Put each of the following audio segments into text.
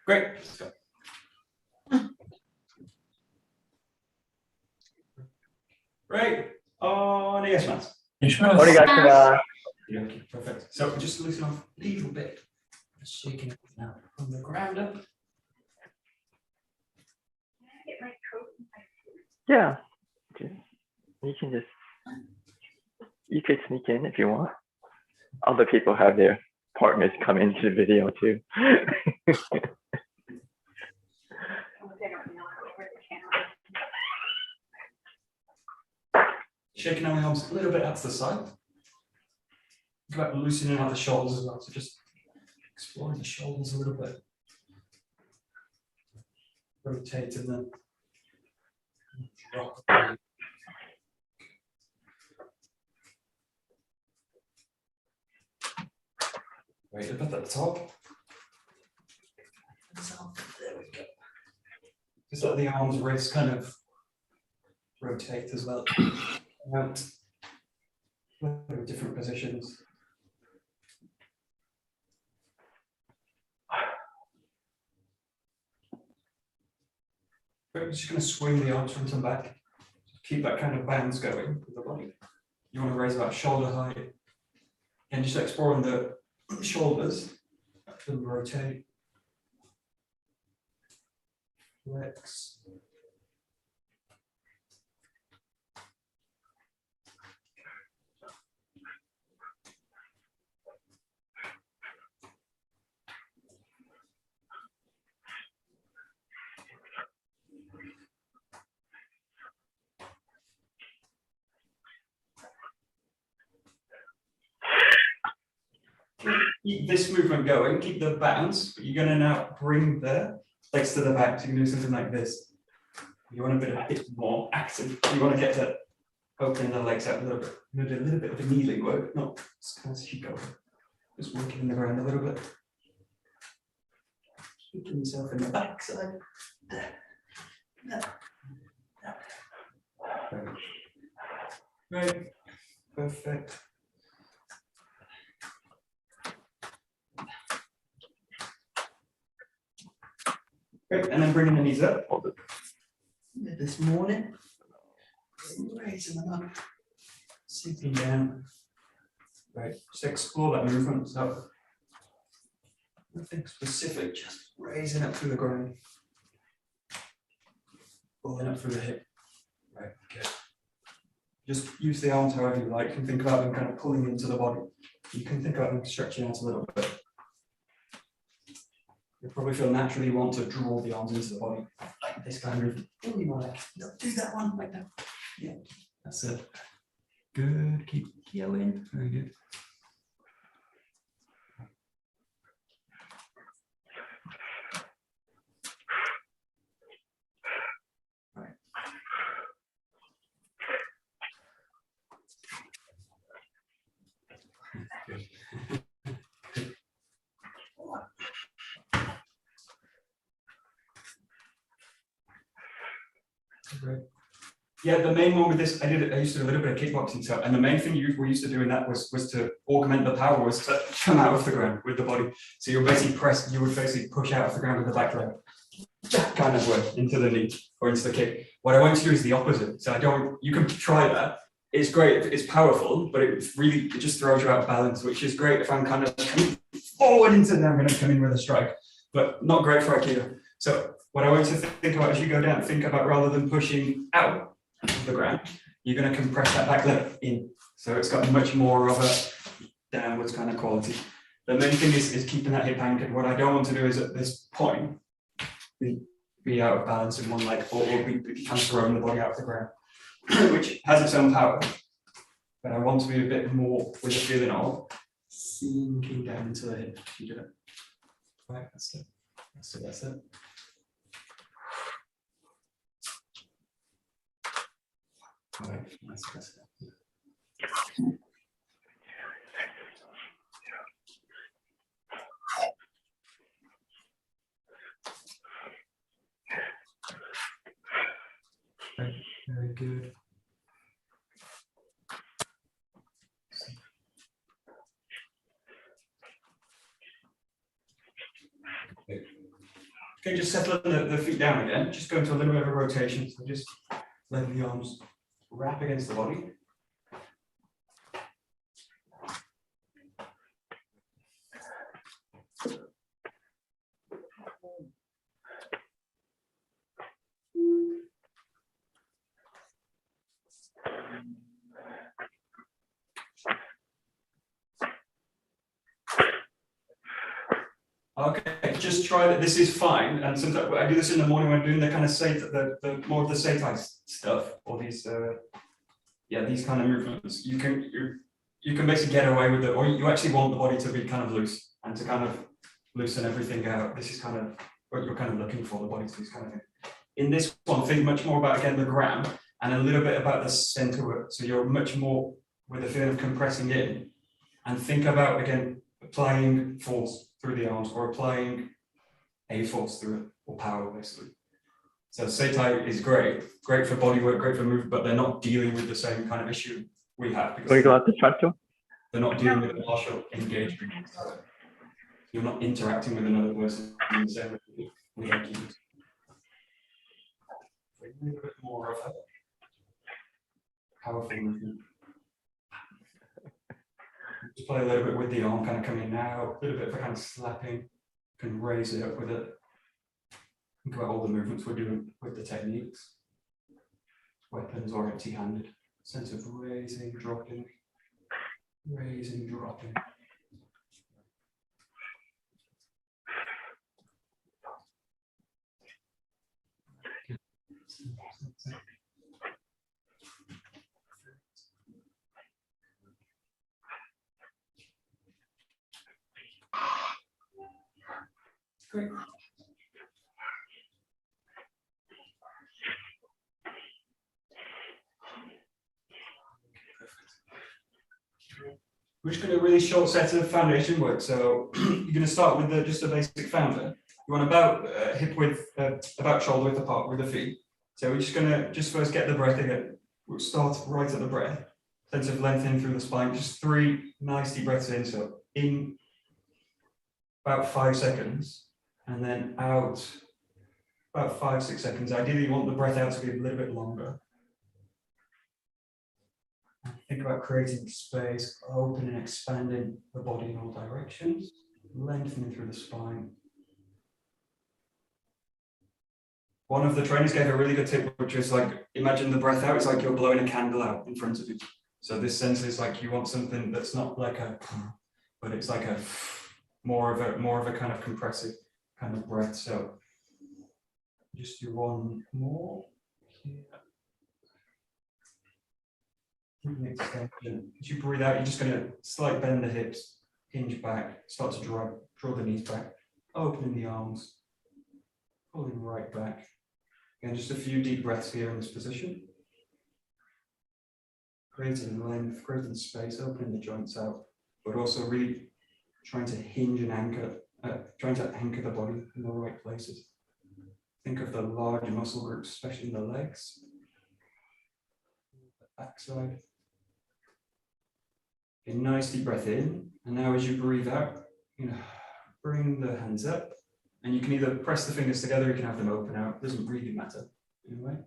Great. Great. On yes, man. Yeah, perfect. So just loosen off a little bit. Just shaking it now from the ground up. Yeah. You could sneak in if you want. Other people have their partners come into the video too. Shaking our arms a little bit out to the side. Think about loosening out the shoulders as well. So just exploring the shoulders a little bit. Rotate and then drop. Right up at the top. There we go. Just let the arms, wrists kind of rotate as well. Out. Different positions. We're just going to swing the arms front and back. Keep that kind of bounce going with the body. You want to raise about shoulder height. And just exploring the shoulders. Let them rotate. Flex. Keep this movement going, keep the bounce, but you're going to now bring the legs to the back. So you can do something like this. You want a bit more active. You want to get to opening the legs out a little bit. You're going to do a little bit of a kneeling work, not as you go. Just working in the ground a little bit. Keeping yourself in the back side. Right. Perfect. Great, and then bringing the knees up. This morning, raising them up, sitting down. Right, just explore that movement. So nothing specific, just raising up through the ground, pulling up through the hip. Right, good. Just use the arms however you like. You can think about them kind of pulling into the body. You can think about them stretching out a little bit. You probably feel naturally you want to draw the arms into the body, like this kind of. Oh, you want to do that one like that. Yeah, that's it. Good. Keep going. Very good. Right. Good. Great. Yeah, the main one with this, I used to do a little bit of kickboxing, so, and the main thing we used to do in that was to augment the power, was to come out of the ground with the body. So you would basically push out of the ground with the back leg, that kind of way, into the knee or into the kick. What I want to do is the opposite. So you can try that. It's great, it's powerful, but it just throws you out of balance, which is great if I'm kind of coming forward into them, I'm going to come in with a strike, but not great for Aikido. So what I want you to think about as you go down, think about rather than pushing out of the ground, you're going to compress that back leg in. So it's got much more of a downwards kind of quality. The main thing is keeping that hip anchored. What I don't want to do is at this point be out of balance in one leg or be kind of throwing the body out of the ground, which has its own power. But I want to be a bit more with the feeling of sinking down into the hip. You do it. Right, that's it. That's it. That's it. All right, that's it. Right. Very good. Okay, just settle the feet down again. Just go into a little bit of a rotation. So just letting the arms wrap against the body. Okay, just try that. This is fine. And sometimes I do this in the morning when I'm doing the kind of the more of the 𝒍𝒂𝒐𝒗𝒆𝒓 stuff, or these these kind of movements. You can basically get away with it, or you actually want the body to be kind of loose and to kind of loosen everything out. This is kind of what you're kind of looking for, the body to do this kind of thing. In this one, think much more about, again, the ground and a little bit about the center work. So you're much more with a feeling of compressing in, and think about, again, applying force through the arms, or applying a force through it, or power, basically. So 𝒍𝒂𝒐𝒗 is great for body work, great for movement, but they're not dealing with the same kind of issue we have, because they're not dealing with a martial engagement. You're not interacting with another person in the same way with Aikido. A little bit more of a powerful movement. Just play a little bit with the arm, kind of coming out, a little bit of a kind of slapping, can raise it up with it. Think about all the movements we're doing with the techniques. Weapons or empty-handed. Sense of raising, dropping, raising, dropping. Great. We're just going to do a really short set of foundation work. So you're going to start with just a basic founder. You want about hip width, about shoulder width apart with the feet. So we're just going to first get the breath again. We'll start right at the breath. Sense of lengthening through the spine. Just 3 nice deep breaths in. So in about 5 seconds, and then out about 5-6 seconds. Ideally, you want the breath out to be a little bit longer. Think about creating space, opening and expanding the body in all directions, lengthening through the spine. One of the trainers gave a really good tip, which is like, imagine the breath out, it's like you're blowing a candle out in front of you. So this sense is like you want something that's not like a, but it's like a more of a kind of compressive kind of breath. So just do one more here. An extension. As you breathe out, you're just going to slight bend the hips, hinge back, start to draw the knees back, opening the arms, pulling right back. Again, just a few deep breaths here in this position. Creating length, creating space, opening the joints out, but also really trying to hinge and anchor, trying to anchor the body in the right places. Think of the large muscle groups, especially in the legs, the backside. A nice deep breath in, and now as you breathe out, bring the hands up, and you can either press the fingers together, you can have them open out, it doesn't really matter. Anyway,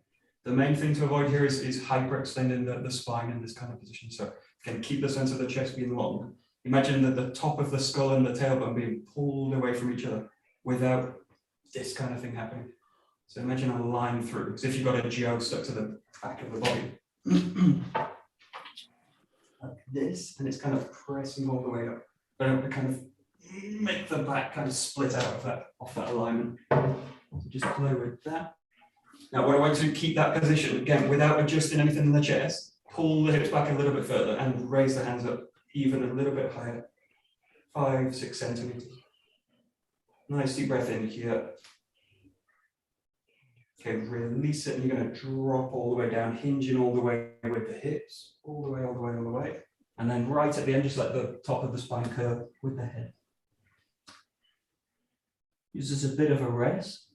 the main thing to avoid here is hyperextending the spine in this kind of position. So again, keep the sense of the chest being long. Imagine that the top of the skull and the tailbone being pulled away from each other without this kind of thing happening. So imagine a line through, as if you've got a geo stuck to the back of the body. Like this, and it's kind of pressing all the way up. But it kind of make the back kind of split out of that alignment. So just play with that. Now, what I want to keep that position again without adjusting anything in the chest. Pull the hips back a little bit further and raise the hands up even a little bit higher, 5-6 centimeters. Nice deep breath in here. Okay, release it, and you're going to drop all the way down, hinging all the way with the hips, all the way, all the way, all the way. And then right at the end, just let the top of the spine curve with the head. Use this as a bit of a rest.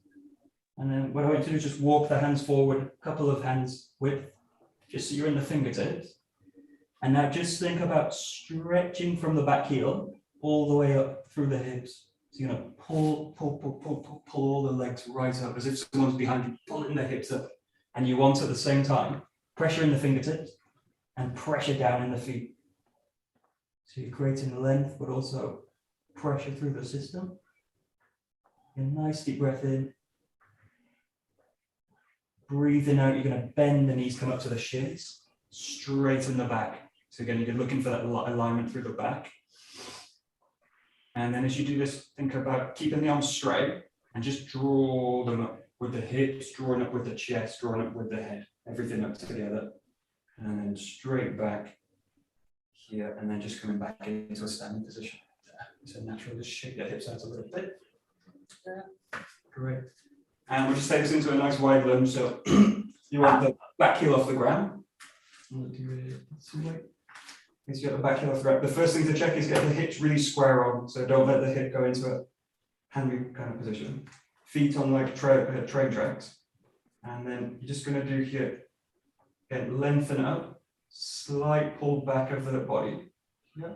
And then what I want you to do is just walk the hands forward, a couple of hands width, just so you're in the fingertips. And now just think about stretching from the back heel all the way up through the hips. So you're going to pull all the legs right up as if someone's behind you, pulling the hips up. And you want at the same time, pressure in the fingertips and pressure down in the feet. So you're creating length, but also pressure through the system. A nice deep breath in. Breathing out, you're going to bend the knees, come up to the shins, straighten the back. So again, you're looking for that alignment through the back. And then as you do this, think about keeping the arms straight and just draw them up with the hips, drawing up with the chest, drawing up with the head, everything up together. And then straight back here, and then just coming back into a standing position. So natural, just shake your hips out a little bit. Great. And we'll just take this into a nice wide lunge. So you want the back heel off the ground. We'll do it this way. Once you get the back heel off the ground, the first thing to check is get the hips really square on. So don't let the hip go into a hand move kind of position. Feet on like train tracks. And then you're just going to do here, again, lengthen up, slight pull back of the body. Yeah.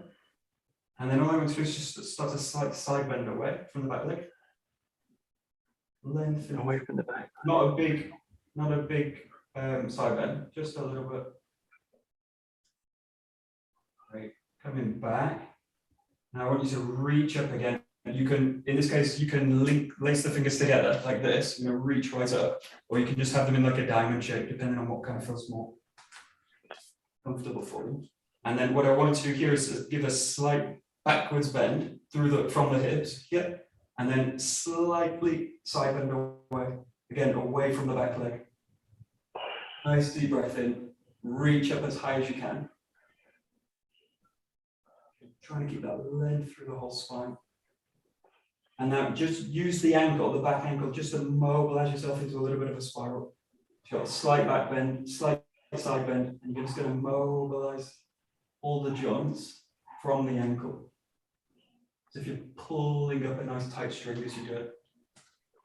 And then all I want to do is just start a slight side bend away from the back leg. Lengthen Away from the back. Not a big side bend, just a little bit. Great. Coming back. Now I want you to reach up again. You can, in this case, you can lace the fingers together like this, you know, reach right up, or you can just have them in like a diamond shape, depending on what kind of feels more comfortable for you. And then what I wanted to do here is give a slight backwards bend from the hips, yeah, and then slightly side bend away, again, away from the back leg. Nice deep breath in, reach up as high as you can. Trying to keep that length through the whole spine. And now just use the ankle, the back ankle, just to mobilize yourself into a little bit of a spiral. You've got a slight back bend, slight side bend, and you're just going to mobilize all the joints from the ankle. So if you're pulling up a nice tight string as you do it,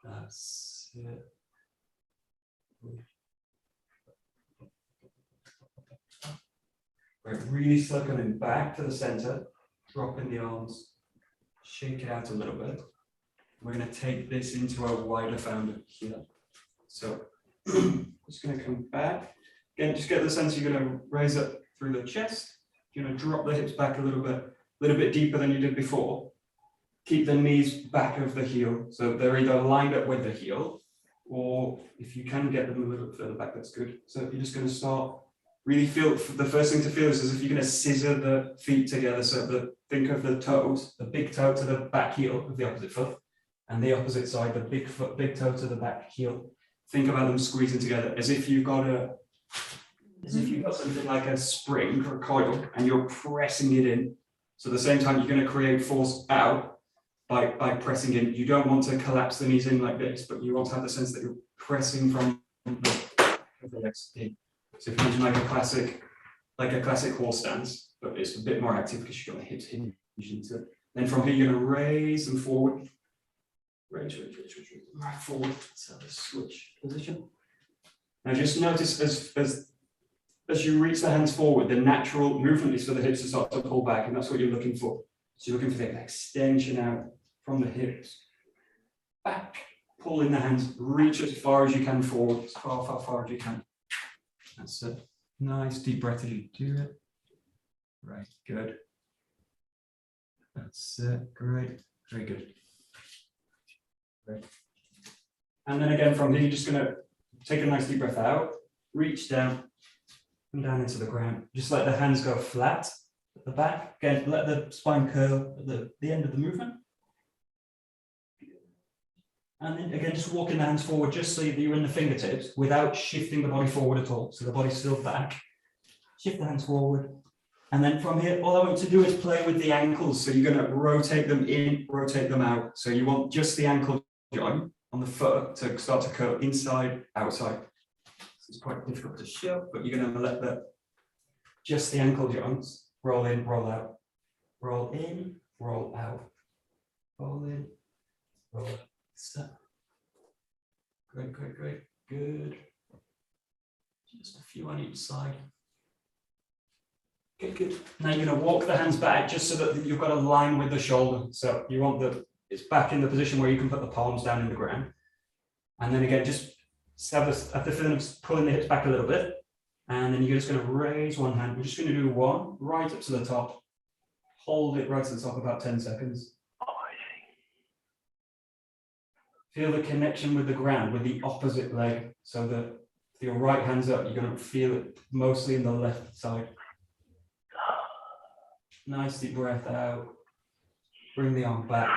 that's it. Right, really slow coming back to the center, dropping the arms, shake it out a little bit. We're going to take this into a wider foundation here. So just going to come back. Again, just get the sense you're going to raise up through the chest. You're going to drop the hips back a little bit deeper than you did before. Keep the knees back of the heel. So they're either lined up with the heel, or if you can get them a little further back, that's good. So you're just going to start, really feel, the first thing to feel is as if you're going to scissor the feet together. So think of the toes, the big toe to the back heel of the opposite foot, and the opposite side, the big toe to the back heel. Think about them squeezing together as if you've got something like a spring or a coil and you're pressing it in. So at the same time, you're going to create force out by pressing in. You don't want to collapse the knees in like this, but you want to have the sense that you're pressing from the legs in. So if you imagine like a classic horse stance, but it's a bit more active because you've got the hips hinged into it. Then from here, you're going to raise them forward. Raise, right forward. So switch position. Now just notice as you reach the hands forward, the natural movement is for the hips to start to pull back, and that's what you're looking for. So you're looking for the extension out from the hips. Back, pull in the hands, reach as far as you can forward, as far as you can. That's it. Nice deep breath as you do it. Right, good. That's it, great, very good. Great. And then again from here, you're just gonna take a nice deep breath out, reach down, and down into the ground. Just let the hands go flat at the back. Again, let the spine curl at the end of the movement. And then again, just walking the hands forward, just so that you're in the fingertips without shifting the body forward at all. So the body's still back. Shift the hands forward. And then from here, all I want you to do is play with the ankles. So you're going to rotate them in, rotate them out. So you want just the ankle joint on the foot to start to curl inside, outside. It's quite difficult to show, but you're going to let just the ankle joints roll in, roll out, roll in, roll out, roll in, roll out. So, Great, great, great. Good. Just a few on each side. Good, good. Now you're going to walk the hands back just so that you've got a line with the shoulder. So you want it's back in the position where you can put the palms down in the ground. And then again, just have the feeling of pulling the hips back a little bit. And then you're just going to raise one hand. We're just going to do one right up to the top. Hold it right to the top about 10 seconds. Oh, I see. Feel the connection with the ground, with the opposite leg. So that if your right hand's up, you're going to feel it mostly in the left side. Nice deep breath out. Bring the arm back.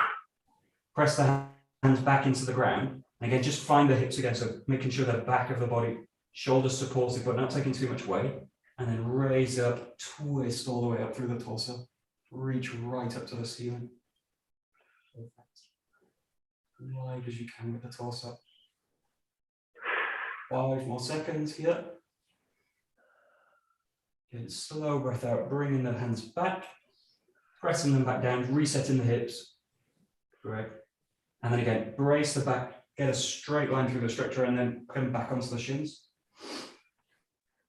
Press the hands back into the ground. And again, just find the hips again. So making sure they're back of the body, shoulders supported, but not taking too much weight. And then raise up, twist all the way up through the torso. Reach right up to the ceiling. Perfect. Wide as you can with the torso. 5 more seconds here. Good, slow breath out, bringing the hands back, pressing them back down, resetting the hips. Great. And then again, brace the back, get a straight line through the structure, and then come back onto the shins.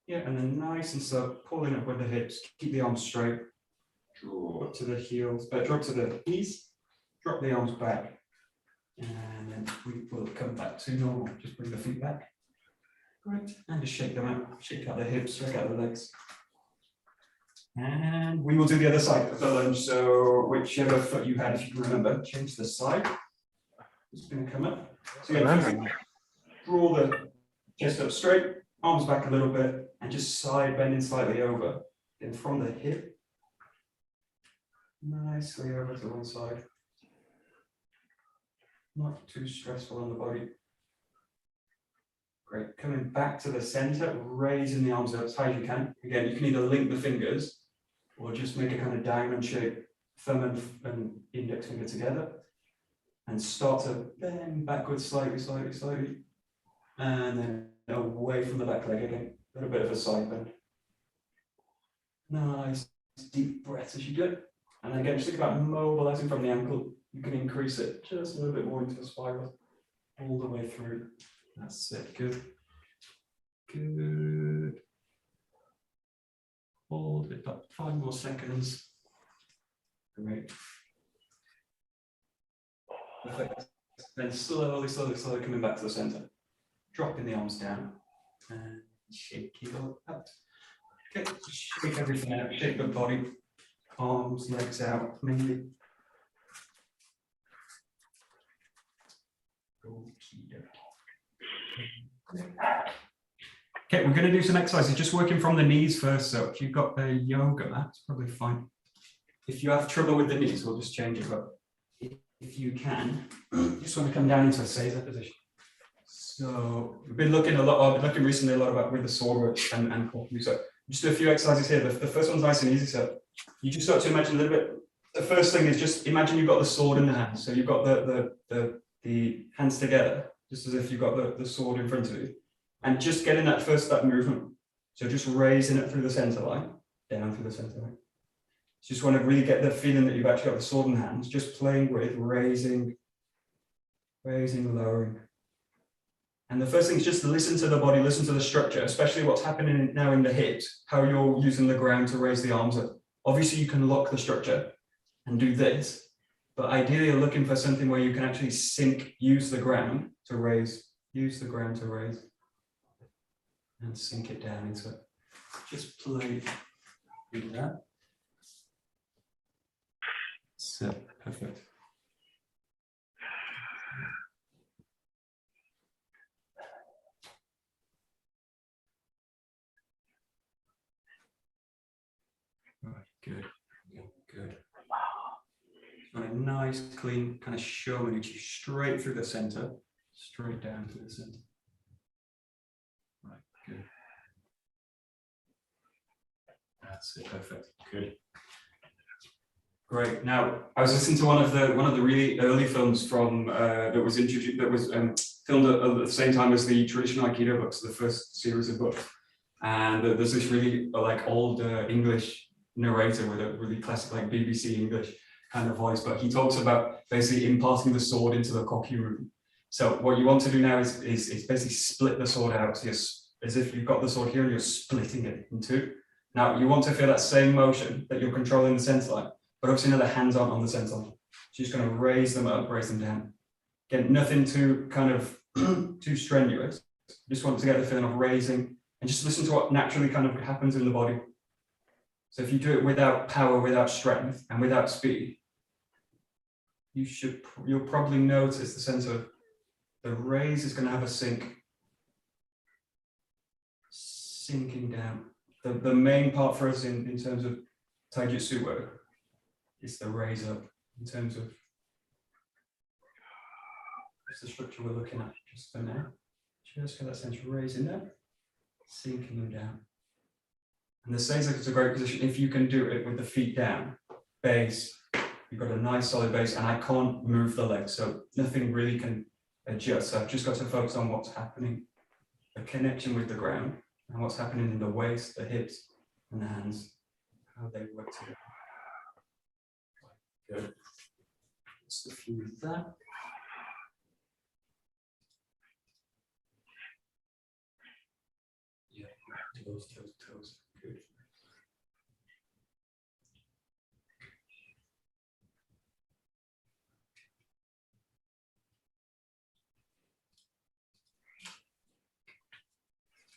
Yeah, and then nice and slow, pulling up with the hips, keep the arms straight, draw to the heels, drop to the knees, drop the arms back, and then we will come back to normal. Just bring the feet back. Great, and just shake them out, shake out the hips, shake out the legs. And we will do the other side of the lunge. So whichever foot you had, if you can remember, change the side. It's going to come up. So again, draw the chest up straight, arms back a little bit, and just side bending slightly over. Then from the hip, nicely over to one side. Not too stressful on the body. Great. Coming back to the center, raising the arms up as high as you can. Again, you can either link the fingers or just make a kind of diamond shape, thumb and index finger together, and start to bend backwards slightly, slightly, slightly, and then away from the back leg again. A little bit of a side bend. Nice deep breaths as you go. And then again, just think about mobilizing from the ankle. You can increase it just a little bit more into the spiral, all the way through. That's it. Good. Good. Hold it up. 5 more seconds. Great. Perfect. Then slowly, slowly, slowly coming back to the center. Dropping the arms down and shake it all out. Okay, shake everything out. Shake the body. Arms, legs out, mainly. Okay, we're going to do some exercises, just working from the knees first. So if you've got a yoga mat, it's probably fine. If you have trouble with the knees, we'll just change it. But if you can, you just want to come down into a 𝒍𝒊𝒂𝒕 position. So we've been looking recently a lot about with the sword and 𝒂𝒄𝒄𝒖𝒊𝒔. So just do a few exercises here. The first one's nice and easy. So you just start to imagine a little bit. The first thing is just imagine you've got the sword in the hand. So you've got the hands together, just as if you've got the sword in front of you. And just getting that first step movement. So just raising it through the center line, down through the center line. Just want to really get the feeling that you've actually got the sword in hands, just playing with raising, lowering. And the first thing is just listen to the body, listen to the structure, especially what's happening now in the hips, how you're using the ground to raise the arms up. Obviously you can lock the structure and do this, but ideally you're looking for something where you can actually use the ground to raise, and sink it down into it. Just play with that. So, perfect. All right, good. Good. A nice, clean kind of Shomanuchi straight through the center, straight down to the center. Right, good. That's it, perfect. Good. Great. Now, I was listening to one of the really early films from that was filmed at the same time as the traditional Aikido books, the first series of books. And there's this really old English narrator with a really classic BBC English kind of voice, but he talks about basically imparting the sword into the koki room. So what you want to do now is basically split the sword out. So as if you've got the sword here and you're splitting it in two. Now you want to feel that same motion that you're controlling the center line, but obviously now the hands aren't on the center line. So you're just going to raise them up, raise them down. Again, nothing too kind of too strenuous. Just want to get the feeling of raising and just listen to what naturally kind of happens in the body. So if you do it without power, without strength, and without speed, you'll probably notice the sense of the raise is going to have a sinking down. The main part for us in terms of Taijutsu work is the raise up in terms of the structure we're looking at just for now. Just get that sense of raising down, sinking them down. And the 𝒍𝒊𝒂𝒕 is a great position if you can do it with the feet down, base. You've got a nice solid base, and I can't move the legs, so nothing really can adjust. So I've just got to focus on what's happening, the connection with the ground, and what's happening in the waist, the hips, and the hands, how they work together. Good. Just a few with that. Yeah, toes. Good.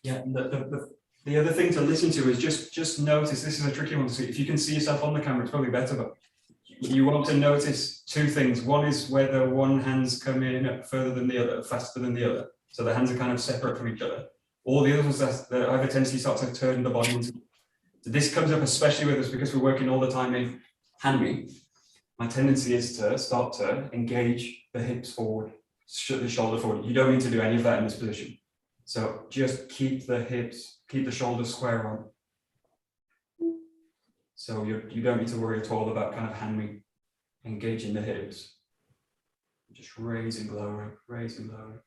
Yeah, the other thing to listen to is just notice, this is a tricky one to see. If you can see yourself on the camera, it's probably better, but you want to notice two things. One is whether one hand's come in further than the other, faster than the other. So the hands are kind of separate from each other. Or the other was that I have a tendency start to turn the body into. So this comes up especially with us because we're working all the time in Hanmi. My tendency is to start to engage the hips forward, shut the shoulder forward. You don't need to do any of that in this position. So just keep the hips, keep the shoulders square on. So you don't need to worry at all about kind of Hanmi engaging the hips. Just raising, lowering, raising, lowering.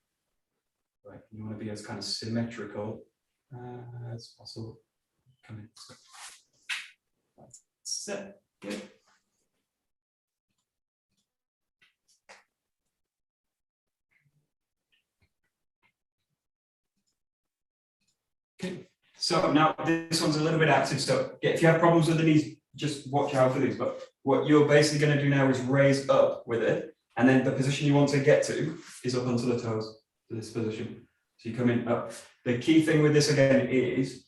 Right, you want to be as kind of symmetrical as possible. Come in. Set. Good. Okay. So now this one's a little bit active. So if you have problems with the knees, just watch out for these. But what you're basically going to do now is raise up with it. And then the position you want to get to is up onto the toes, to this position. So you come in up. The key thing with this again is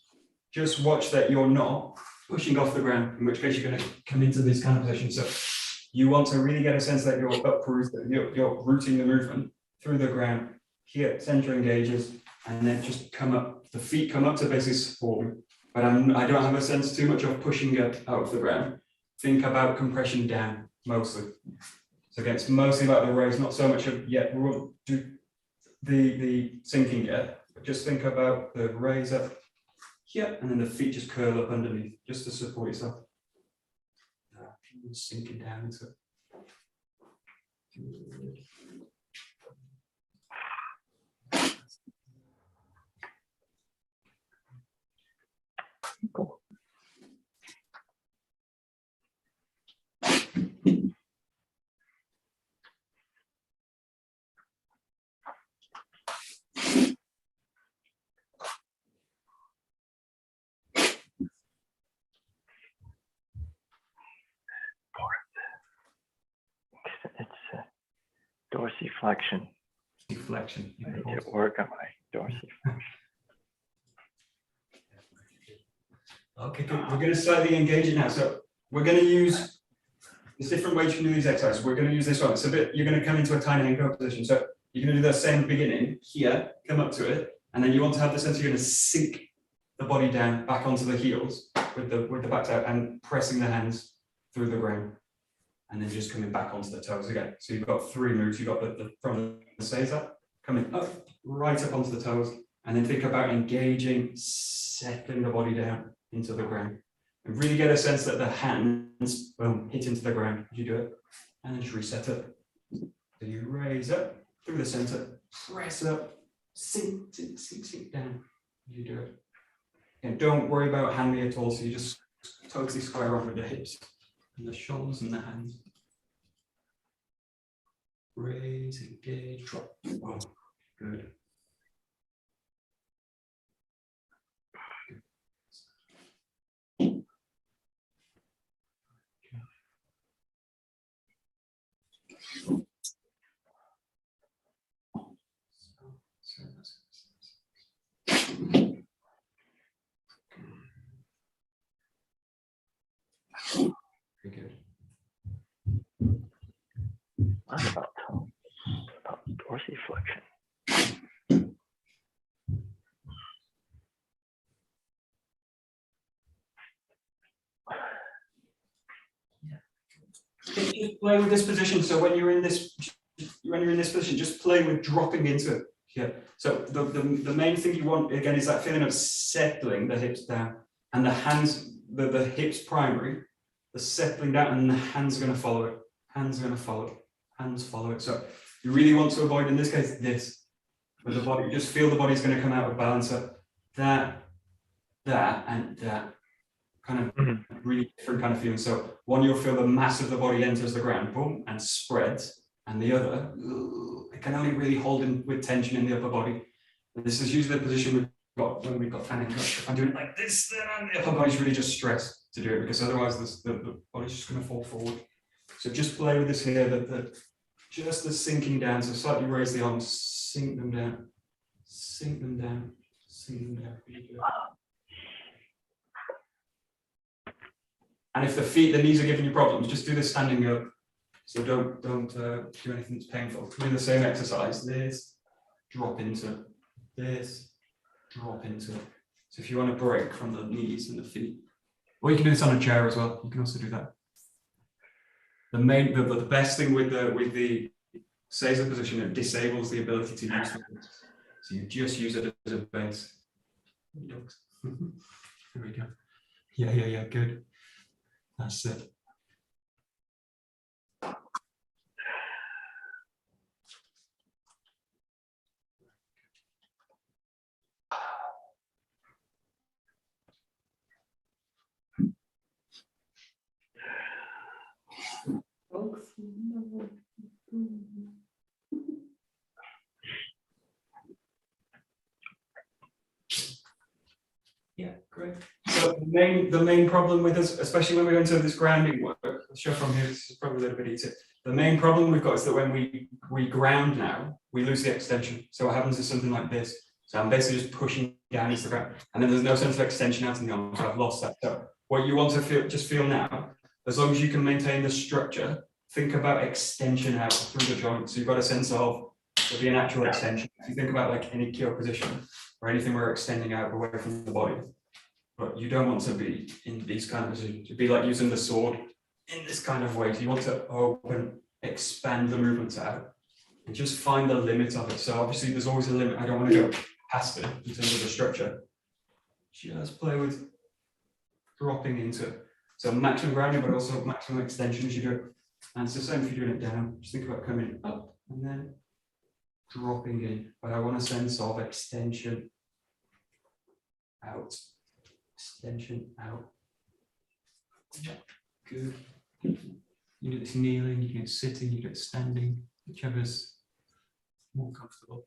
just watch that you're not pushing off the ground, in which case you're going to come into this kind of position. So you want to really get a sense that you're you're rooting the movement through the ground. Here, center engages, and then just come up. The feet come up to basically support me. But I don't have a sense too much of pushing it out of the ground. Think about compression down, mostly. So again, it's mostly about the raise, not so much of yet. We won't do the sinking yet, but just think about the raise up here, and then the feet just curl up underneath, just to support yourself. Sinking down into it. Cool. It's dorsiflexion. Deflection. I need to work on my dorsiflexion. Okay, good. We're going to slightly engage it now. So we're going to use, there's different ways you can do these exercises. We're going to use this one. It's a bit, you're going to come into a tiny ankle position. So you're going to do the same beginning here, come up to it, and then you want to have the sense you're going to sink the body down back onto the heels with the backs out and pressing the hands through the ground. And then just coming back onto the toes again. So you've got three moves. You've got the from the 𝒍𝒊𝒂𝒕, coming up, right up onto the toes, and then think about engaging, settling the body down into the ground. And really get a sense that the hands hit into the ground as you do it. And then just reset it. So you raise up through the center, press up, sink down as you do it. And don't worry about Hanmi at all. So you just totally square off with the hips and the shoulders and the hands. raise, engage, drop. Oh, good. Very good. What about dorsiflexion? Just play with this position. So when you're in this position, just play with dropping into it. Yeah. So the main thing you want again is that feeling of settling the hips down and the hands, the hips primary, the settling down, and the hands are going to follow it. Hands are going to follow it. Hands follow it. So you really want to avoid in this case this, where the body, just feel the body's going to come out of balance. So that, and that. Kind of really different kind of feeling. So one, you'll feel the mass of the body enters the ground, boom, and spreads, and the other, it can only really hold in with tension in the upper body. And this is usually the position we've got when we've got fan angle. If I'm doing it like this, then the upper body's really just stressed to do it, because otherwise the body's just going to fall forward. So just play with this here, just the sinking down. So slightly raise the arms, sink them down, sink them down, sink them down. And if the knees are giving you problems, just do this standing up. So don't do anything that's painful. Do the same exercise. This, drop into this, drop into. So if you want to break from the knees and the feet, or you can do this on a chair as well. You can also do that. The best thing with the Seiza position, it disables the ability to use the hips. So you just use it as a base. There we go. Yeah, good. That's it. Yeah, great. So the main problem with us, especially when we go into this grounding work, I'll show from here, this is probably a little bit easier. The main problem we've got is that when we ground now, we lose the extension. So what happens is something like this. So I'm basically just pushing down into the ground, and then there's no sense of extension out in the arm, so I've lost that. So what you want to feel, just feel now, as long as you can maintain the structure, think about extension out through the joint. So you've got a sense of, there'll be an actual extension. If you think about like any kyo position or anything where we're extending out away from the body, but you don't want to be in these kind of positions. It'd be like using the sword in this kind of way. So you want to open, expand the movements out, and just find the limit of it. So obviously there's always a limit. I don't want to go past it in terms of the structure. Just play with dropping into it. So maximum grounding, but also maximum extension as you do it. And it's the same if you're doing it down. Just think about coming up and then dropping in. But I want a sense of extension out. Extension out. Yeah, good. You do this kneeling, you can do it sitting, you do it standing, whichever's more comfortable.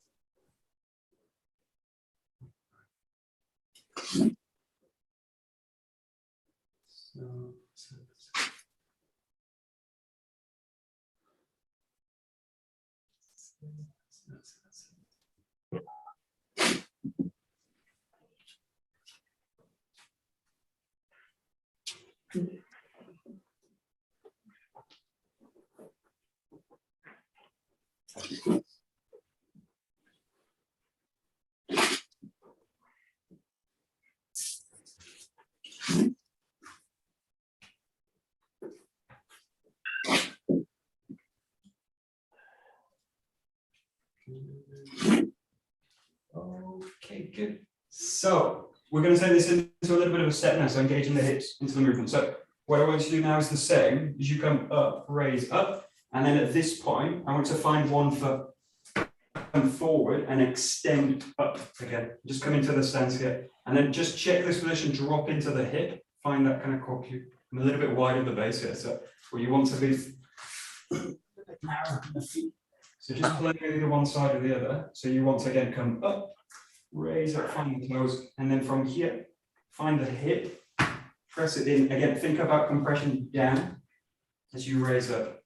Okay, good. So we're going to turn this into a little bit of a step now, so engaging the hips into the movement. So what I want you to do now is the same as you come up, raise up, and then at this point, I want to find one foot, come forward and extend up again. Just come into the stance here, and then just check this position, drop into the hip, find that kind of 𝒂𝒄𝒄𝒄. I'm a little bit wide at the base here, so what you want to be a bit narrow in the feet. So just play either one side or the other. So you want to again come up, raise up, find the toes, and then from here, find the hip, press it in. Again, think about compression down as you raise up.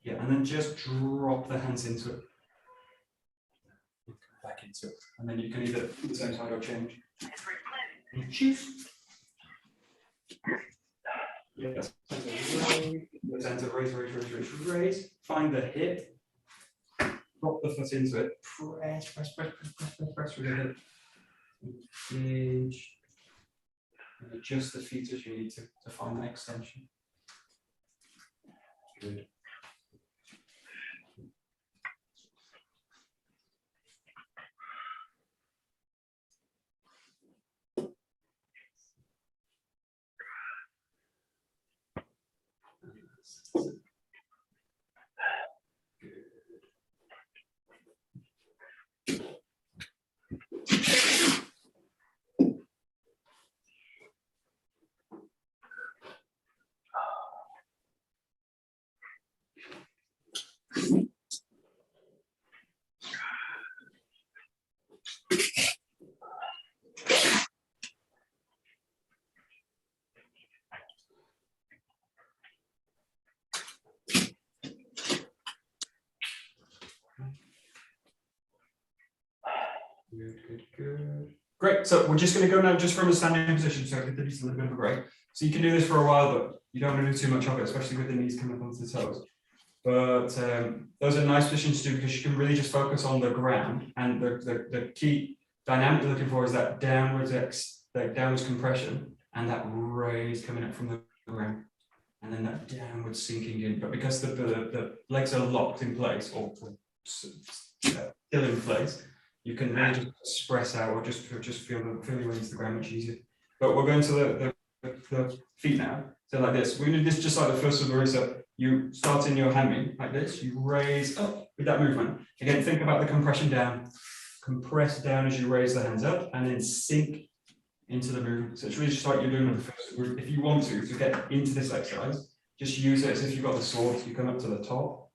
Yeah, and then just drop the hands into it. Back into it. And then you can either do the same side or change. Choose. Yes. Raise. Find the hip. Drop the foot into it. Press with the hip. Engage. And adjust the feet as you need to find that extension. Good. Good. Great. So we're just going to go now just from a standing position. So give the knees a little bit of a break. So you can do this for a while, but you don't want to do too much of it, especially with the knees coming up onto the toes. But those are nice positions to do because you can really just focus on the ground. And the key dynamic you're looking for is that downwards compression and that raise coming up from the ground. And then that downward sinking in. But because the legs are locked in place or still in place, you can really just express out or just feel your way into the ground much easier. But we're going to the feet now. So like this. We did this just like the first of the reset. You start in your hammy like this. You raise up with that movement. Again, think about the compression down. Compress down as you raise the hands up and then sink into the movement. So it's really just like you're doing with the first group. If you want to get into this exercise, just use it as if you've got the sword. You come up to the top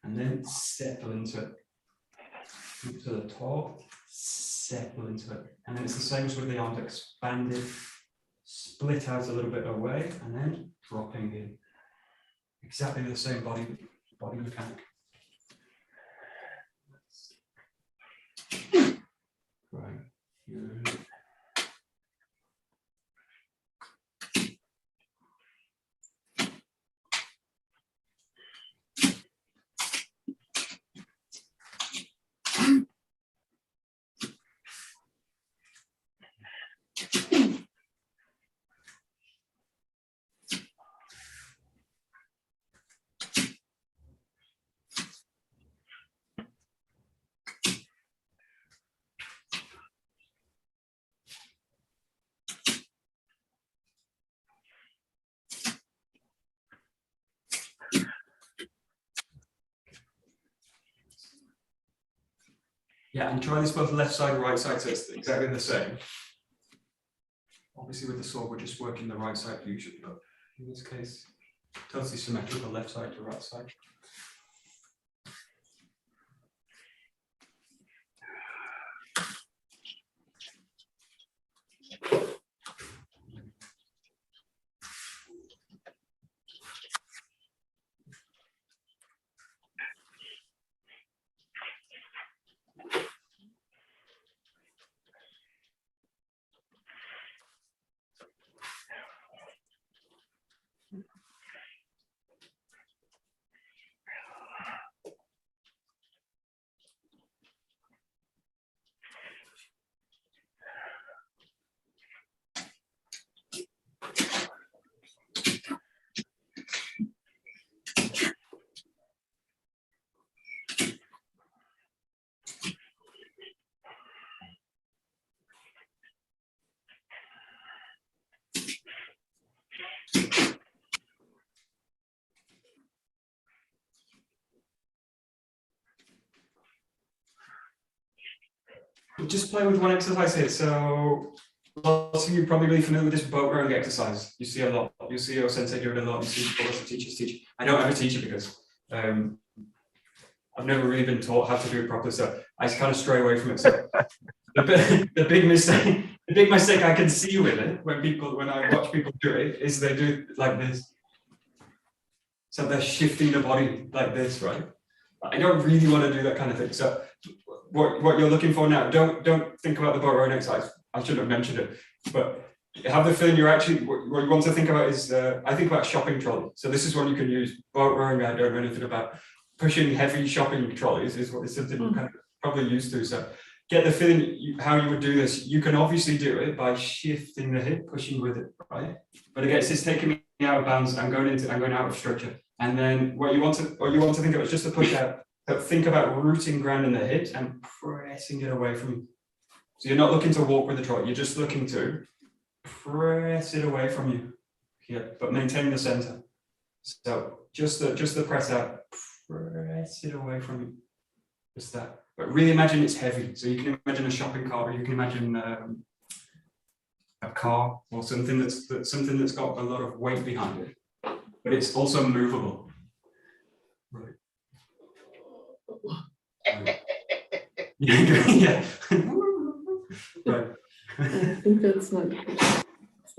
and then settle into it. To the top, settle into it. And then it's the same as with the arms expanded, split out a little bit away, and then dropping in. Exactly the same body mechanic. Right. Good. Yeah, and try this both left side and right side, so it's exactly the same. Obviously with the sword, we're just working the right side usually, but in this case, totally symmetrical left side to right side. Just play with one exercise here. So lots of you probably really familiar with this boat rowing exercise. You see a lot. You see your sensei do it a lot. You see lots of teachers teach. I don't ever teach it because I I've never really been taught how to do it properly, so I just kind of stray away from it. So the big mistake I can see with it when I watch people do it is they do it like this. So they're shifting the body like this, right? I don't really want to do that kind of thing. So what you're looking for now, don't think about the boat rowing exercise. I shouldn't have mentioned it, but have the feeling you're actually, what you want to think about is, I think about shopping trolley. So this is one you can use. Boat rowing, I don't know anything about. Pushing heavy shopping trolleys is something you're kind of probably used to. So get the feeling how you would do this. You can obviously do it by shifting the hip, pushing with it, right? But again, it's just taking me out of bounds. I'm going out of structure. And then what you want to think of is just to push out. But think about rooting ground in the hips and pressing it away from you. So you're not looking to walk with the trolley. You're just looking to press it away from you here, but maintain the center. So just the press out, press it away from you. Just that. But really imagine it's heavy. So you can imagine a shopping cart, or you can imagine a car, or something that's got a lot of weight behind it, but it's also movable. Right. Yeah. Right. I think that's not.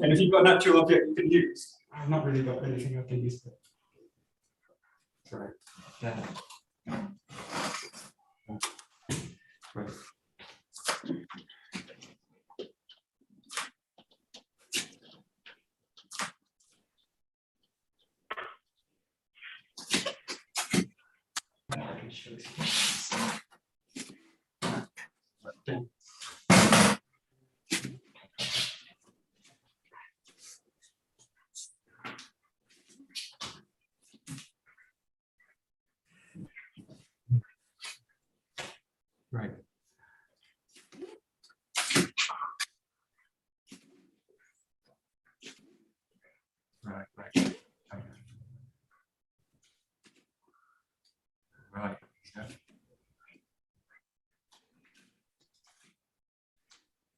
And if you've got a natural object you can use, I've not really got anything I can use. Right. Yeah. Right. I can show you. Right. Right. Yeah.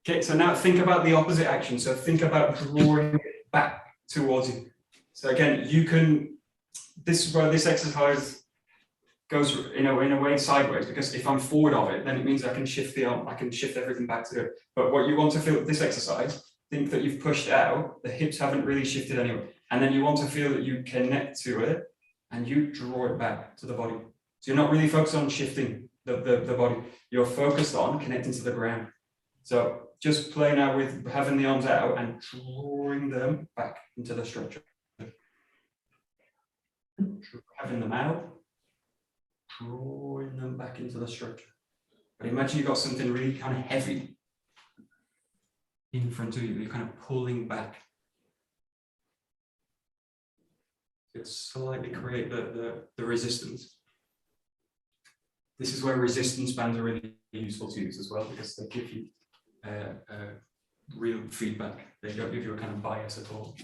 Okay, so now think about the opposite action. So think about drawing it back towards you. So again, you can, this is where this exercise goes in a way sideways, because if I'm forward of it, then it means I can shift the arm, I can shift everything back to it. But what you want to feel with this exercise, think that you've pushed out, the hips haven't really shifted anyway. And then you want to feel that you connect to it and you draw it back to the body. So you're not really focused on shifting the body, you're focused on connecting to the ground. So just play now with having the arms out and drawing them back into the structure. Having them out, drawing them back into the structure. But imagine you've got something really kind of heavy in front of you, you're kind of pulling back. Just slightly create the resistance. This is where resistance bands are really useful to use as well, because they give you real feedback. They don't give you a kind of bias at all.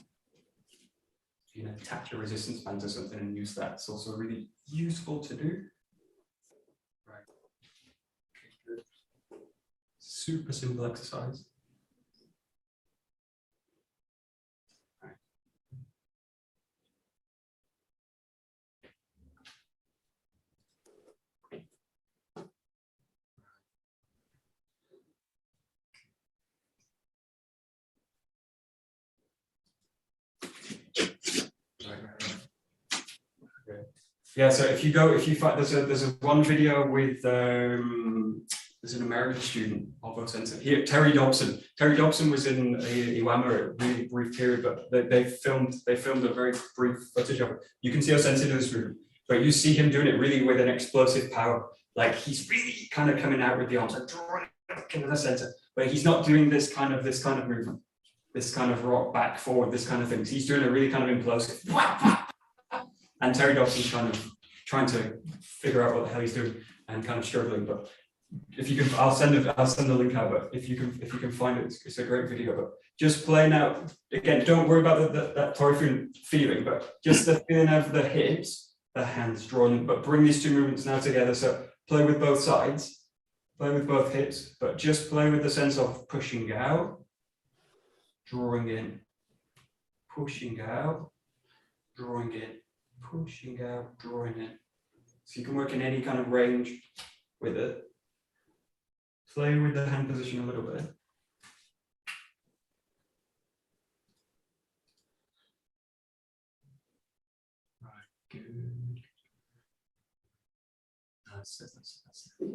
You know, attach a resistance band to something and use that. It's also really useful to do. Right. Okay, good. Super simple exercise. Right. Okay. Yeah, so if you find there's a one video with there's an American student of our center here, Terry Dobson. Terry Dobson was in Iwama at a really brief period, but they filmed a very brief footage of it. You can see how sensitive this movement, but you see him doing it really with an explosive power. Like he's really kind of coming out with the arms and drawing it into the center, but he's not doing this kind of movement, this kind of rock back forward, this kind of thing. So he's doing a really kind of implosive. And Terry Dobson's kind of trying to figure out what the hell he's doing and kind of struggling. But if you can, I'll send the link out. But if you can find it, it's a great video. But just play now. Again, don't worry about that Tori feeling, but just the feeling of the hips, the hands drawing. But bring these two movements now together. So play with both sides, play with both hips, but just play with the sense of pushing out, drawing in, pushing out, drawing in, pushing out, drawing in, So you can work in any kind of range with it. Play with the hand position a little bit. Right, good. That's it, that's it.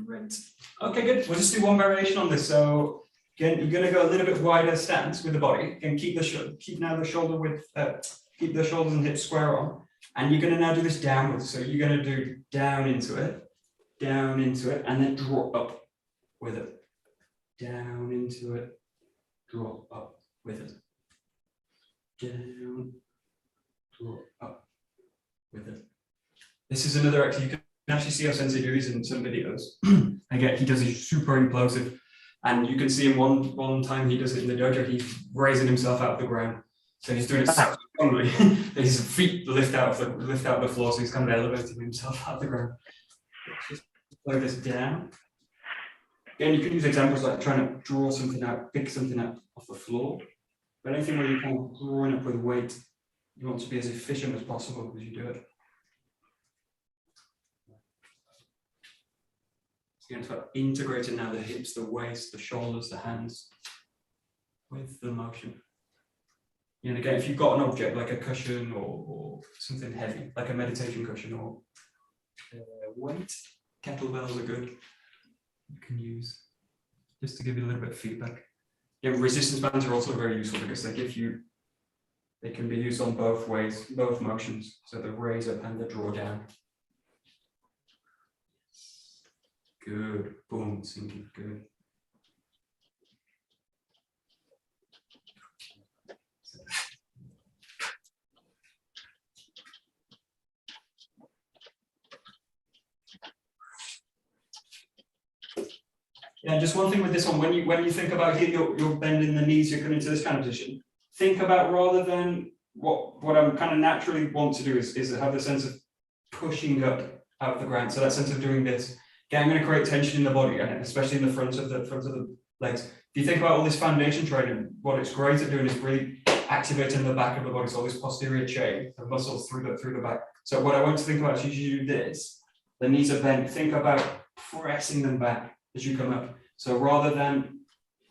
Great. Okay, good. We'll just do one variation on this. So again, you're going to go a little bit wider stance with the body, and keep the shoulder width, keep the shoulders and hips square on, and you're going to now do this downwards. So you're going to do down into it, and then draw up with it. Down into it, draw up with it. Down, draw up with it. This is another exercise. You can actually see how Sensei do these in some videos. Again, he does it super implosive, and you can see him one time he does it in the dojo. He's raising himself out of the ground, so he's doing it so strongly that his feet lift out of the floor. So he's kind of elevating himself out of the ground. Just slow this down. Again, you can use examples like trying to draw something out, pick something up off the floor. But anything where you're kind of drawing up with weight, you want to be as efficient as possible as you do it. So you're going to integrate now the hips, the waist, the shoulders, the hands with the motion. And again, if you've got an object like a cushion or something heavy, like a meditation cushion or weight, kettlebells are good. You can use just to give you a little bit of feedback. Yeah, resistance bands are also very useful because they can be used on both ways, both motions. So the raise up and the draw down. Good, boom, sinking, good. Yeah, just one thing with this one, when you think about here, you're bending the knees, you're coming to this kind of position. Think about rather than what I'm kind of naturally want to do is have the sense of pushing up out of the ground. So that sense of doing this. Again, I'm going to create tension in the body, and especially in the front of the legs. If you think about all this foundation training, what it's great at doing is really activating the back of the body, so all this posterior chain of muscles through the back. So what I want to think about is you do this, the knees are bent. Think about pressing them back as you come up. So rather than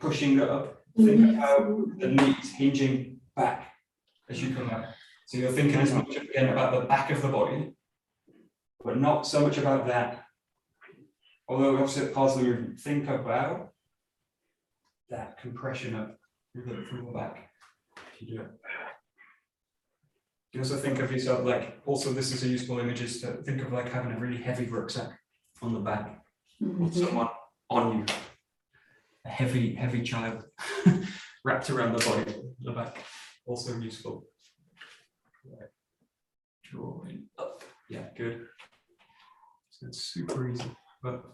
pushing up, think about the knees hinging back as you come up. So you're thinking as much again about the back of the body, but not so much about that. Although obviously parts of the movement, think about that compression up through the back. If you do it. You also think of yourself like, also this is a useful image, is to think of like having a really heavy rucksack on the back, with someone on you, a heavy child wrapped around the body, the back, also useful. Right. Drawing up, yeah, good. So it's super easy, but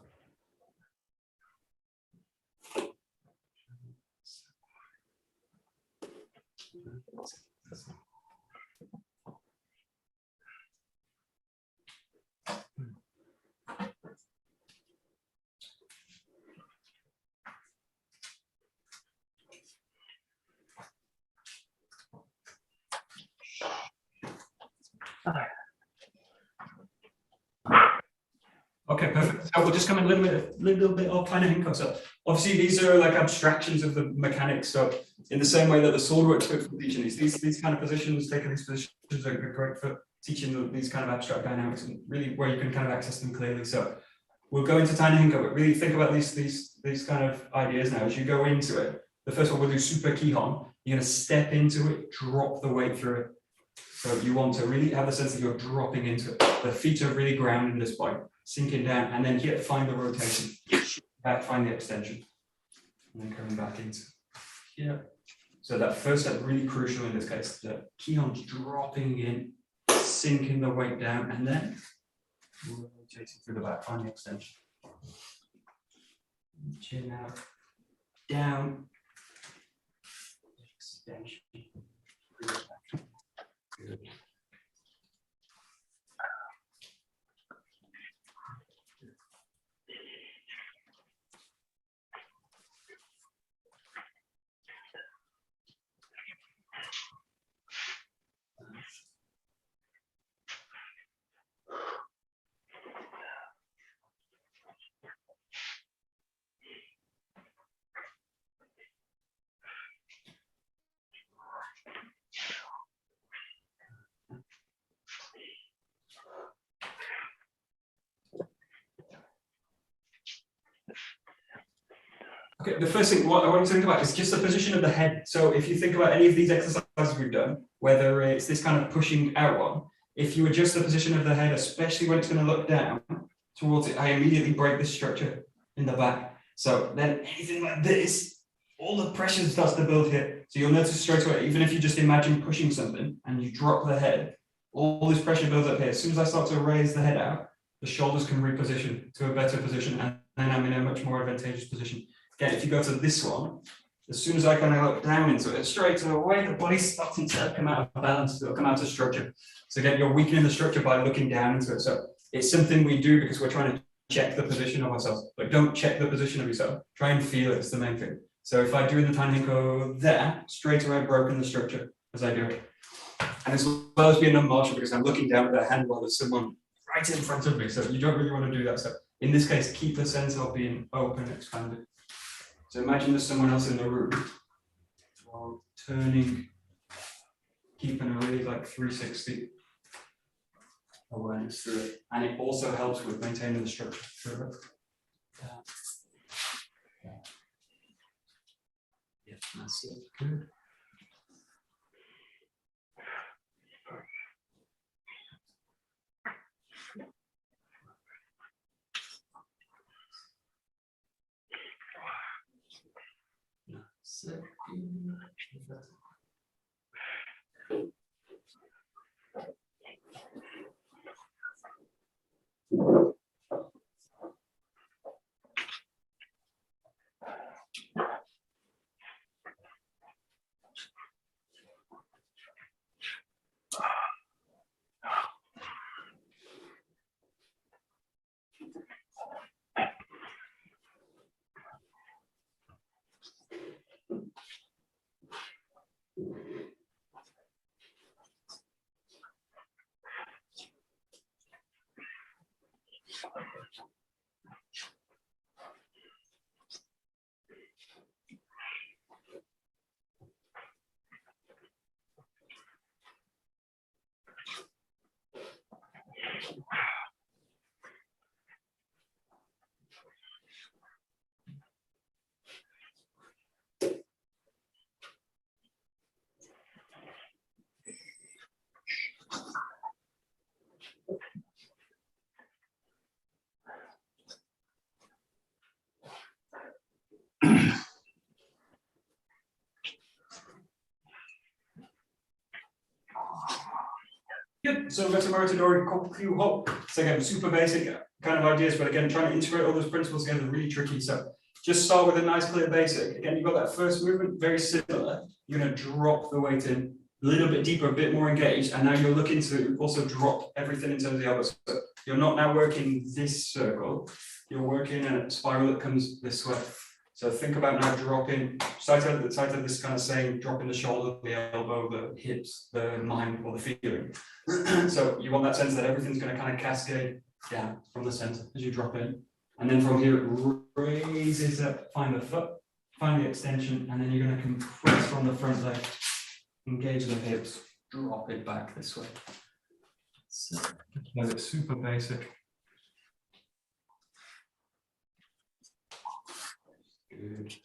okay, perfect. So we'll just come in a little bit of kind of Hinko. So obviously these are like abstractions of the mechanics. So in the same way that the sword works good for teaching these kind of positions, taking these positions are great for teaching these kind of abstract dynamics and really where you can kind of access them clearly. So we'll go into Tiny Hinko, but really think about these kind of ideas now as you go into it. The first one we'll do super Kihon. You're going to step into it, drop the weight through it. So you want to really have the sense that you're dropping into it. The feet are really grounded in this point, sinking down, and then here find the rotation, back find the extension, and then coming back into here. So that first step really crucial in this case. The 𝒂𝒊𝒔𝒄𝒂𝒕 dropping in, sinking the weight down, and then rotating through the back, find the extension. Chin out, down, extension. Good. Okay, the first thing what I want you to think about is just the position of the head. So if you think about any of these exercises we've done, whether it's this kind of pushing out one, if you adjust the position of the head, especially when it's going to look down towards it, I immediately break this structure in the back. So then anything like this, all the pressure starts to build here. So you'll notice straight away, even if you just imagine pushing something and you drop the head, all this pressure builds up here. As soon as I start to raise the head out, the shoulders can reposition to a better position, and then I'm in a much more advantageous position. Again, if you go to this one, as soon as I kind of look down into it, straight away, the body's starting to come out of balance, it'll come out of structure. So again, you're weakening the structure by looking down into it. So it's something we do because we're trying to check the position of ourselves, but don't check the position of yourself. Try and feel it, it's the main thing. So if I do in the Tanhenko there, straight away I've broken the structure as I do it. And as well as being non-martial because I'm looking down at the hand while there's someone right in front of me. So you don't really want to do that. So in this case, keep the sense of being open and expanded. So imagine there's someone else in the room while turning, keeping a really like 360 awareness through it. And it also helps with maintaining the structure through it. Yeah, that's it. Good. Good. So 𝒊𝒔𝒂𝒕. So again, super basic kind of ideas, but again, trying to integrate all those principles together is really tricky. So just start with a nice clear basic. Again, you've got that first movement, very similar. You're going to drop the weight in a little bit deeper, a bit more engaged, and now you're looking to also drop everything in terms of the elbows. So you're not now working this circle, you're working in a spiral that comes this way. So think about now dropping, side of this kind of saying, dropping the shoulder, the elbow, the hips, the mind, or the feeling. So you want that sense that everything's going to kind of cascade down from the center as you drop in. And then from here, it raises up, find the foot, find the extension, and then you're going to compress from the front leg, engage the hips, drop it back this way. So it's super basic. Good.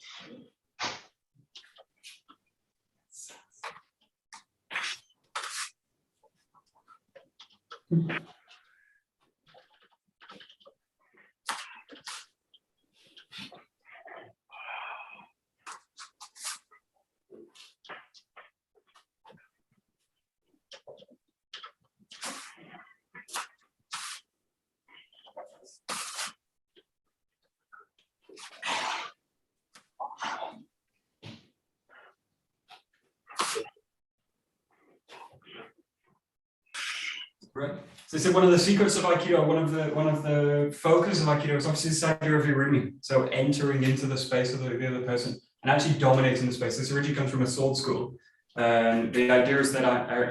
Right. So this is one of the secrets of Aikido, one of the focus of Aikido is obviously this idea of irimi. So entering into the space of the other person and actually dominating the space. This originally comes from a sword school. The idea is that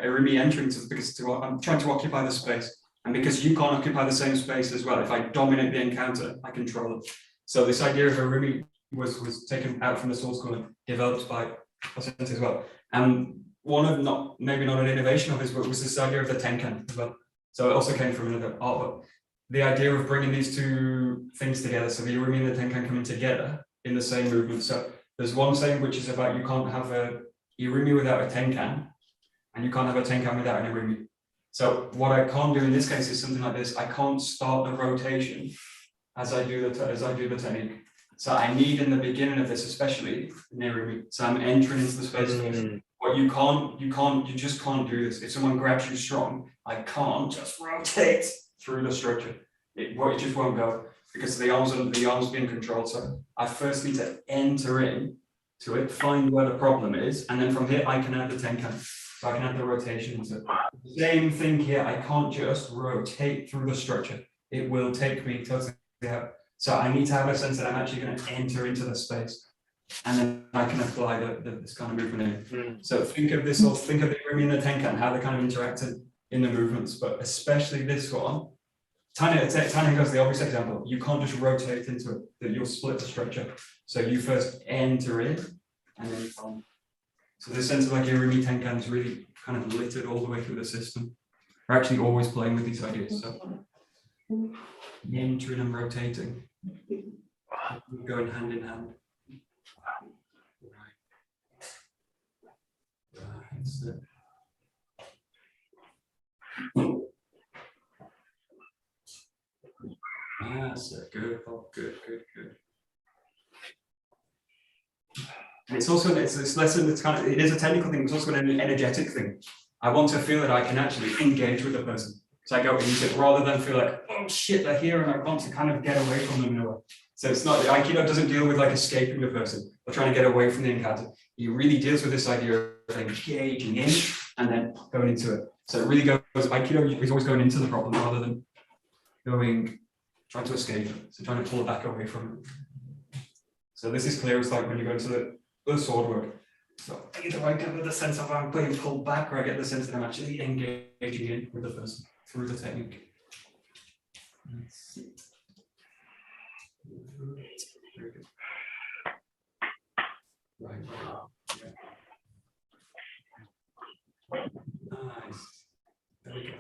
irimi entering to because I'm trying to occupy the space. And because you can't occupy the same space as well, if I dominate the encounter, I control it. So this idea of irimi was taken out from the sword school and developed by as well. And one of maybe not an innovation of his work was this idea of the tenkan as well. So it also came from another art, but the idea of bringing these two things together. So the irimi and the tenkan coming together in the same movement. So there's one saying which is about you can't have a irimi without a tenkan, and you can't have a tenkan without an irimi. So what I can't do in this case is something like this. I can't start the rotation as I do the technique. So I need in the beginning of this, especially an irimi. So I'm entering into the space. What you just can't do this. If someone grabs you strong, I can't just rotate through the structure. It just won't go because the arms being controlled. So I first need to enter in to it, find where the problem is, and then from here I can add the tenkan. So I can add the rotation. So same thing here. I can't just rotate through the structure. It will take me totally out. So I need to have a sense that I'm actually going to enter into the space. And then I can apply this kind of movement in. So think of this, or think of the irimi and the tenkan, how they kind of interacted in the movements, but especially this one. Tanning goes the obvious example. You can't just rotate into it, that you'll split the structure. So you first enter in, and then you come. So this sense of like irimi tenkan is really kind of littered all the way through the system. We're actually always playing with these ideas. So entering and rotating, going hand in hand. That's it. That's it. Good. Oh, good. And it's also this lesson. It is a technical thing. It's also an energetic thing. I want to feel that I can actually engage with the person. So I go into it rather than feel like, oh shit, they're here, and I want to kind of get away from them in a way. So it's not, Aikido doesn't deal with like escaping the person or trying to get away from the encounter. He really deals with this idea of engaging in and then going into it. So it really goes, Aikido is always going into the problem rather than trying to escape it. So trying to pull it back away from it. So this is clear, it's like when you go into the sword work. So either I get the sense of I'm being pulled back, or I get the sense that I'm actually engaging in with the person through the technique. Very good. Right. Yeah. Nice. Very good.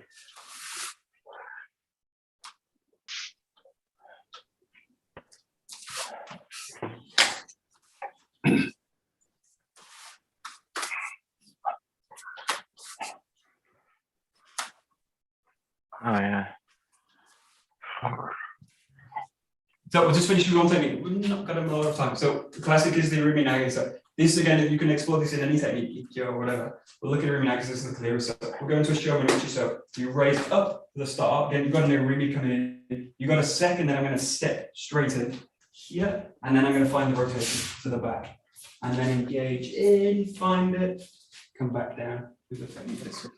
Oh yeah. So we'll just finish with one technique. We've not got a lot of time. So the classic is the Ruby Nugget. So this again, if you can explore this in any technique, or whatever. We'll look at Ruby Nugget, this is the clearest. So we'll go into a 𝒊𝒏𝒕. So you raise up to the start. Again, you've got an Urimi coming in. You got a second, then I'm going to step straight in here, and then I'm going to find the rotation to the back, and then engage in, find it, come back down with the technique. So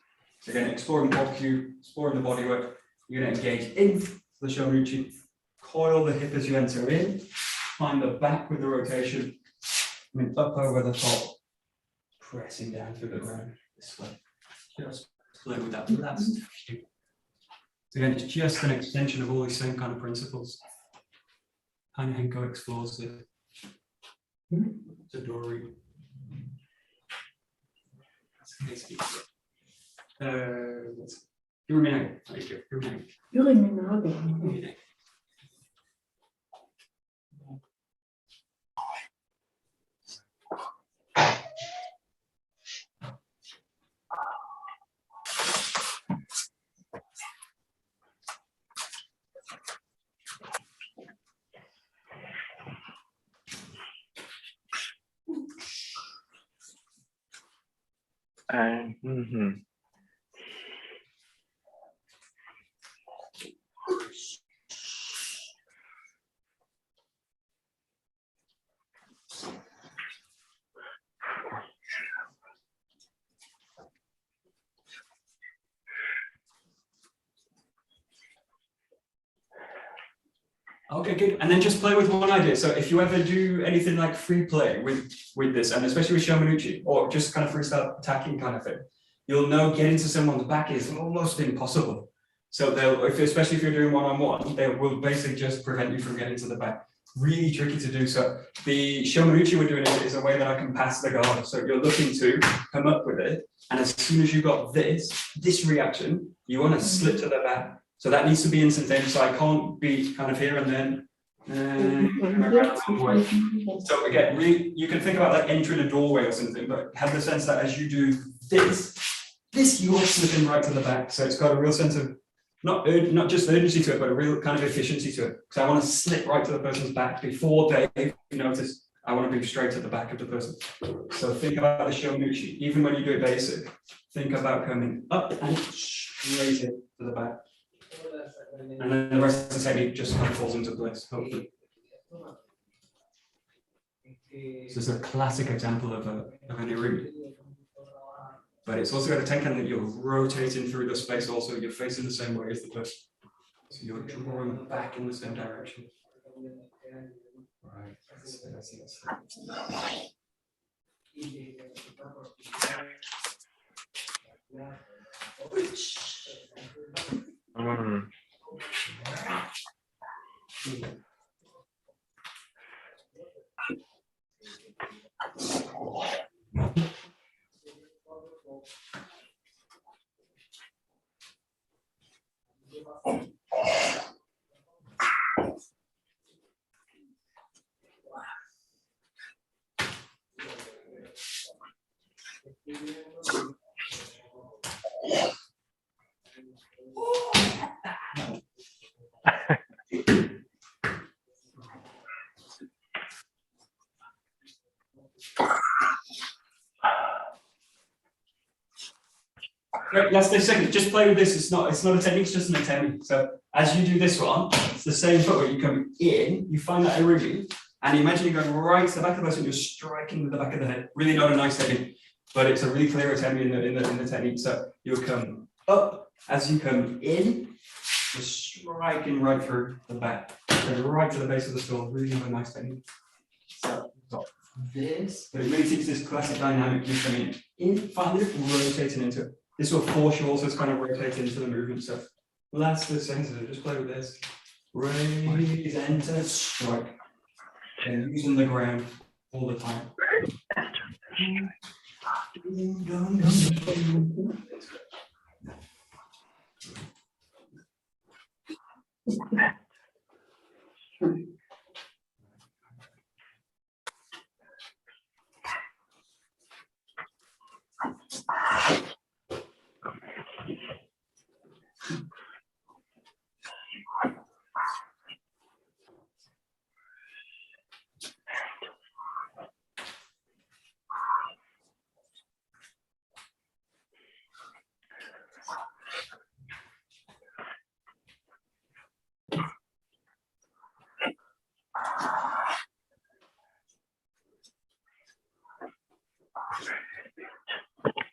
again, exploring 𝒂𝒄𝒄𝒖𝒊𝒔, exploring the body work. You're going to engage in the 𝒊𝒏𝒕. Coil the hip as you enter in, find the back with the rotation, and then up over the top, pressing down through the ground this way. Just play with that last few. So again, it's just an extension of all these same kind of principles. Henko explores it. Tzadori. Ruby Nugget. Thank you. Ruby Nugget. And Okay, good. And then just play with one idea. So if you ever do anything like free play with this, and especially with 𝒌𝒻𝒂𝒂𝒃, or just kind of freestyle attacking kind of thing, you'll know getting to someone's back is almost impossible. So especially if you're doing one-on-one, they will basically just prevent you from getting to the back. Really tricky to do. So the 𝒌𝒻𝒂𝒃 we're doing is a way that I can pass the guard. So you're looking to come up with it, and as soon as you got this reaction, you want to slip to the back. So that needs to be instantaneous. So I can't be kind of here and then. So again, you can think about like entering a doorway or something, but have the sense that as you do this you are slipping right to the back. So it's got a real sense of not just urgency to it, but a real kind of efficiency to it. So I want to slip right to the person's back before they notice. I want to be straight at the back of the person. So think about the 𝒌𝒻𝒂𝒃. Even when you do it basic, think about coming up and straight to the back. And then the rest of the technique just kind of falls into place, hopefully. So it's a classic example of an irumi. But it's also got a tenkan that you're rotating through the space also, you're facing the same way as the person. So you're drawing back in the same direction. Right. Great, last 30 seconds. Just play with this. It's not a technique, it's just an attempt. So as you do this one, it's the same footwork. You come in, you find that irumi, and imagine you're going right to the back of the person, you're striking with the back of the head. Really not a nice technique, but it's a really clear attempt in the technique. So you'll come up as you come in, you're striking right through the back, right to the base of the skull. Really not a nice technique. So you've got this, but it really teaches this classic dynamic. You come in, find it, rotating into it. This will force you also to kind of rotate into the movement. So last 30 seconds, just play with this. Raise, enter, strike. And using the ground all the time.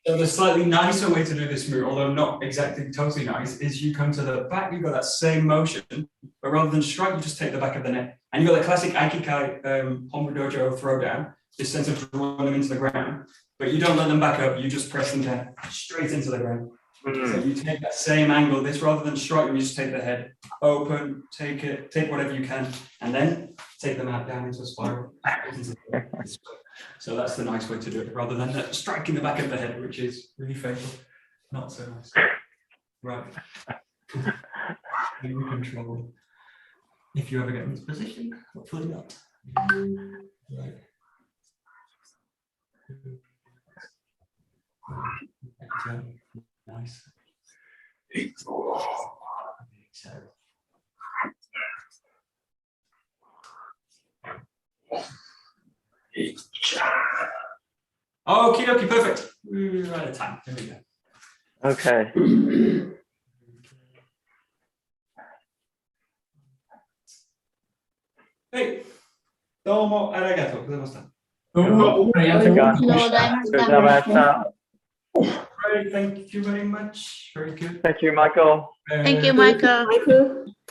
So the slightly nicer way to do this move, although not exactly totally nice, is you come to the back, you've got that same motion, but rather than strike, you just take the back of the neck. And you've got the classic Aikikai Hombu Dojo throwdown, this sense of drawing them into the ground, but you don't let them back up, you just press them down straight into the ground. So you take that same angle, this rather than strike them, you just take the head open, take whatever you can, and then take them out down into a spiral. So that's the nice way to do it, rather than striking the back of the head, which is really fatal. Not so nice. Right. You control. If you ever get in this position, hopefully not. Right. Nice. Okie dokie, perfect. We're out of time. There we go. Okay. はい。どうもありがとうございました。どうもありがとうございました。ありがとうございました。 Great, thank you very much. Very good. Thank you, Michael. Thank you, Michael.